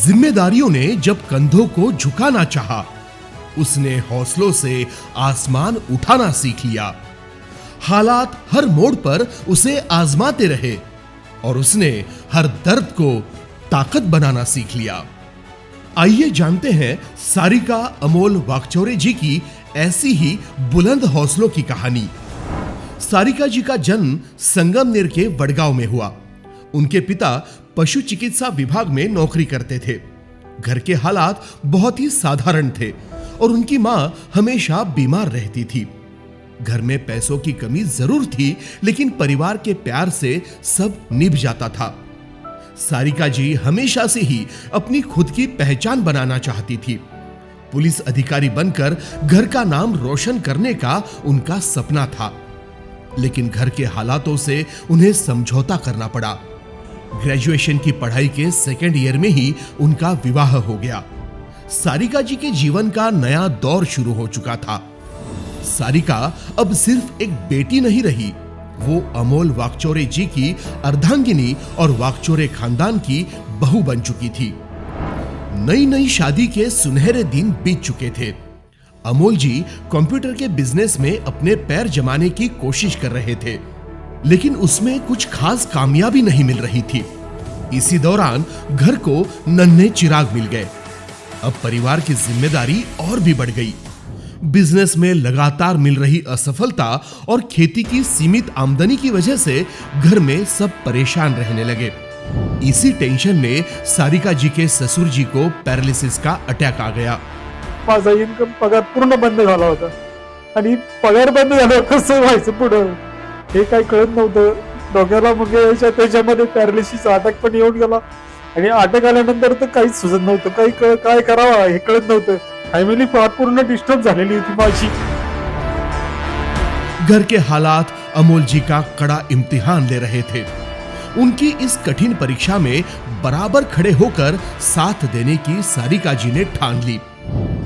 जिम्मेदारियों ने जब कंधों को झुकाना चाहा, उसने हौसलों से आसमान उठाना सीख लिया। हालात हर मोड़ पर उसे आजमाते रहे और उसने हर दर्द को ताकत बनाना सीख लिया। आइए जानते हैं सारिका अमोल वाकचौरे जी की ऐसी ही बुलंद हौसलों की कहानी। सारिका जी का जन्म संगमनेर के वडगांव में हुआ। उनके पिता पशु चिकित्सा विभाग में नौकरी करते थे। घर के हालात बहुत ही साधारण थे और उनकी मां हमेशा बीमार रहती थी। घर में पैसों की कमी जरूर थी, लेकिन परिवार के प्यार से सब निभ जाता था। सारिका जी हमेशा से ही अपनी खुद की पहचान बनाना चाहती थी। पुलिस अधिकारी बनकर घर का नाम रोशन करने का उनका सपना था, लेकिन घर के हालातों से उन्हें समझौता करना पड़ा। ग्रेजुएशन की पढ़ाई के सेकेंड ईयर में ही उनका विवाह हो गया। सारिका जी के जीवन का नया दौर शुरू हो चुका था। सारिका अब सिर्फ एक बेटी नहीं रही, वो अमोल वाकचौरे जी की अर्धांगिनी और वाकचौरे खानदान की बहू बन चुकी थी। नई नई शादी के सुनहरे दिन बीत चुके थे। अमोल जी कंप्यूटर के बिजनेस में अपने पैर जमाने की कोशिश कर रहे थे, लेकिन उसमें कुछ खास कामयाबी नहीं मिल रही थी। इसी दौरान घर को नन्हे चिराग मिल गए। अब परिवार की जिम्मेदारी और भी बढ़ गई। बिजनेस में लगातार मिल रही असफलता और खेती की सीमित आमदनी की वजह से घर में सब परेशान रहने लगे। इसी टेंशन में सारिका जी के ससुर जी को पैरालिसिस का अटैक आ गया। माझा इन्कम पगार पूर्ण बंद झाला होता आणि पगार बंद झाला, कसं व्हायचं पुढं हे काही कळत नव्हतं डोक्याला। मग त्याच्यामध्ये पॅरालिसिस अटॅक पण येऊन गेला आणि अटॅक आल्यानंतर तर काहीच सुचत नव्हतं, काय करावं हे कळत नव्हतं। फॅमिली पूर्ण डिस्टर्ब झालेली होती माझी। घर के हालात अमोल जी का कड़ा इम्तिहान ले रहे थे। उनकी इस कठिन परीक्षा में बराबर खड़े होकर साथ देने की सारिका जी ने ठान ली।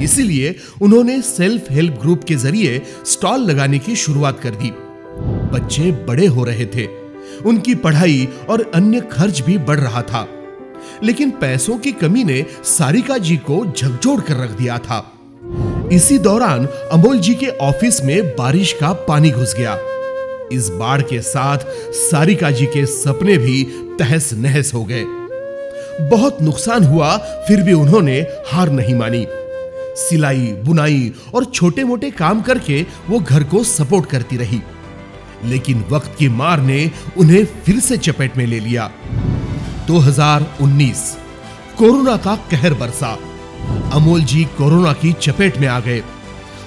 इसीलिए उन्होंने सेल्फ हेल्प ग्रुप के जरिए स्टॉल लगाने की शुरुआत कर दी। बच्चे बड़े हो रहे थे, उनकी पढ़ाई और अन्य खर्च भी बढ़ रहा था, लेकिन पैसों की कमी ने सारिका जी को झकझोर कर रख दिया था। इसी दौरान अमोल जी के ऑफिस में बारिश का पानी घुस गया। इस बाढ़ के साथ सारिका जी के सपने भी तहस नहस हो गए। बहुत नुकसान हुआ, फिर भी उन्होंने हार नहीं मानी। सिलाई, बुनाई और छोटे मोटे काम करके वो घर को सपोर्ट करती रही, लेकिन वक्त की मार ने उन्हें फिर से चपेट में ले लिया। 2019 कोरोना का कहर बरसा। अमोल जी कोरोना की चपेट में आ गए।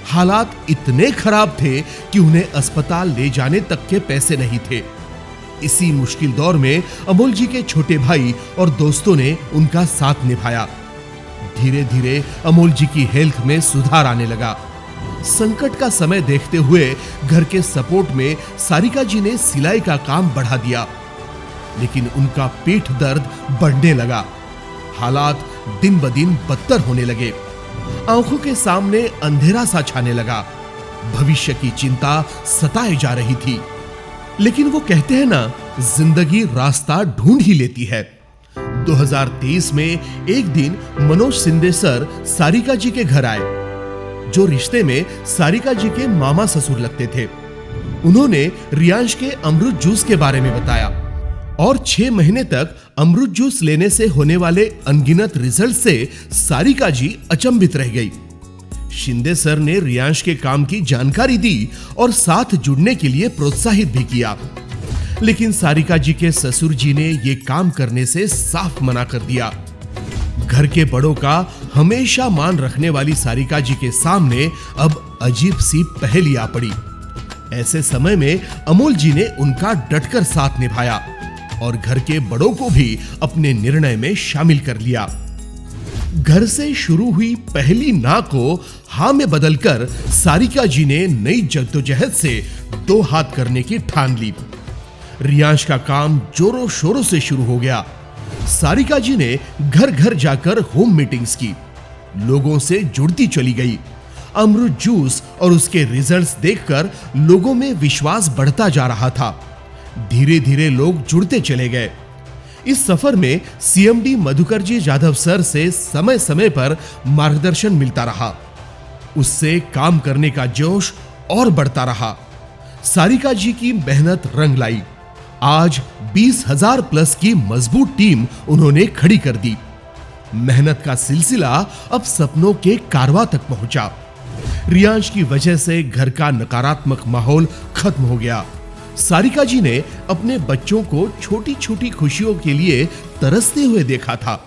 हालात इतने खराब थे कि उन्हें अस्पताल ले जाने तक के पैसे नहीं थे। इसी मुश्किल दौर में अमोल जी के छोटे भाई और दोस्तों ने उनका साथ निभाया। धीरे धीरे अमोल जी की हेल्थ में सुधार आने लगा। संकट का समय देखते हुए घर के सपोर्ट में सारिका जी ने सिलाई का काम बढ़ा दिया, लेकिन उनका पीठ दर्द बढ़ने लगा। हालात दिन ब दिन बदतर होने लगे। आंखों के सामने अंधेरा सा छाने लगा। भविष्य की चिंता सताए जा रही थी। लेकिन वो कहते हैं ना, जिंदगी रास्ता ढूंढ ही लेती है। 2023 में एक दिन मनोज शिंदे सर सारिका जी के घर आए, जो रिश्ते में सारिका जी के मामा ससुर लगते थे। उन्होंने रियांश के अमृत जूस के बारे में बताया और 6 महीने तक अमृत जूस लेने से होने वाले अनगिनत रिजल्ट से सारिका जी अचंभित रह गई। शिंदे सर ने रियांश के काम की जानकारी दी और साथ जुड़ने के लिए प्रोत्साहित भी किया, लेकिन सारिका जी के ससुर जी ने ये काम करने से साफ मना कर दिया। घर के बड़ों का हमेशा मान रखने वाली सारिका जी के सामने अब अजीब सी पहेली आ पड़ी। ऐसे समय में अमोल जी ने उनका डटकर साथ निभाया और घर के बड़ों को भी अपने निर्णय में शामिल कर लिया। घर से शुरू हुई पहली ना को हां में बदलकर सारिका जी ने नई जद्दोजहद से 2 हाथ करने की ठान ली। रियांश का काम जोरों शोरों से शुरू हो गया। सारिका जी ने घर घर जाकर होम मीटिंग्स की, लोगों से जुड़ती चली गई। अमृत जूस और उसके रिजल्ट्स देखकर लोगों में विश्वास बढ़ता जा रहा था। धीरे धीरे लोग जुड़ते चले गए। इस सफर में सीएमडी मधुकर जी जाधव सर से समय समय पर मार्गदर्शन मिलता रहा। उससे काम करने का जोश और बढ़ता रहा। सारिका जी की मेहनत रंग लाई। आज 20,000 प्लस की मजबूत टीम उन्होंने खड़ी कर दी। मेहनत का सिलसिला अब सपनों के कारवां तक पहुंचा। रियांश की वजह से घर का नकारात्मक माहौल खत्म हो गया। सारिका जी ने अपने बच्चों को छोटी छोटी खुशियों के लिए तरसते हुए देखा था।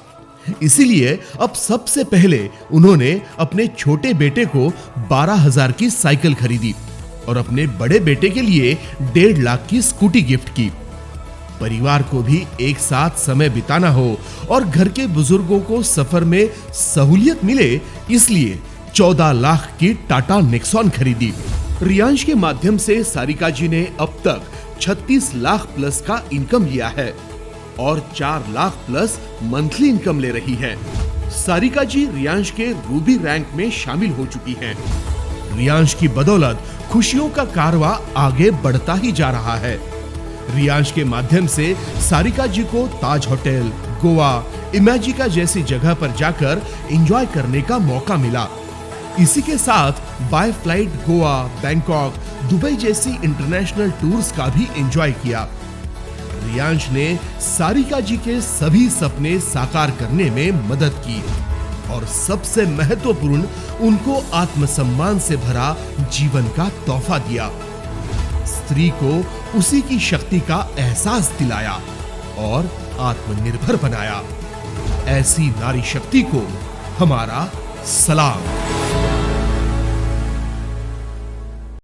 इसीलिए अब सबसे पहले उन्होंने अपने छोटे बेटे को 12,000 की साइकिल खरीदी और अपने बड़े बेटे के लिए 1.5 लाख की स्कूटी गिफ्ट की। परिवार को भी एक साथ समय बिताना हो और घर के बुजुर्गों को सफर में सहूलियत मिले, इसलिए 14 लाख की टाटा नेक्सॉन खरीदी। रियांश के माध्यम से सारिका जी ने अब तक 36 लाख प्लस का इनकम लिया है और 4 लाख प्लस मंथली इनकम ले रही है। सारिका जी रियांश के रूबी रैंक में शामिल हो चुकी हैं। रियांश की बदौलत खुशियों का कारवां आगे बढ़ता ही जा रहा है। रियांश के माध्यम से सारिका जी को ताज होटल, गोवा, इमेजिका जैसी जगह पर जाकर एंजॉय करने का मौका मिला। इसी के साथ by flight Goa, Bangkok, Dubai जैसी इंटरनेशनल टूर्स का भी एंजॉय किया। रियांश ने सारिका जी के सभी सपने साकार करने में मदद की और सबसे महत्वपूर्ण, उनको आत्मसम्मान से भरा जीवन का तोहफा दिया। स्त्री को उसी की शक्ति का एहसास दिलाया और आत्मनिर्भर बनाया। ऐसी नारी शक्ति को हमारा सलाम।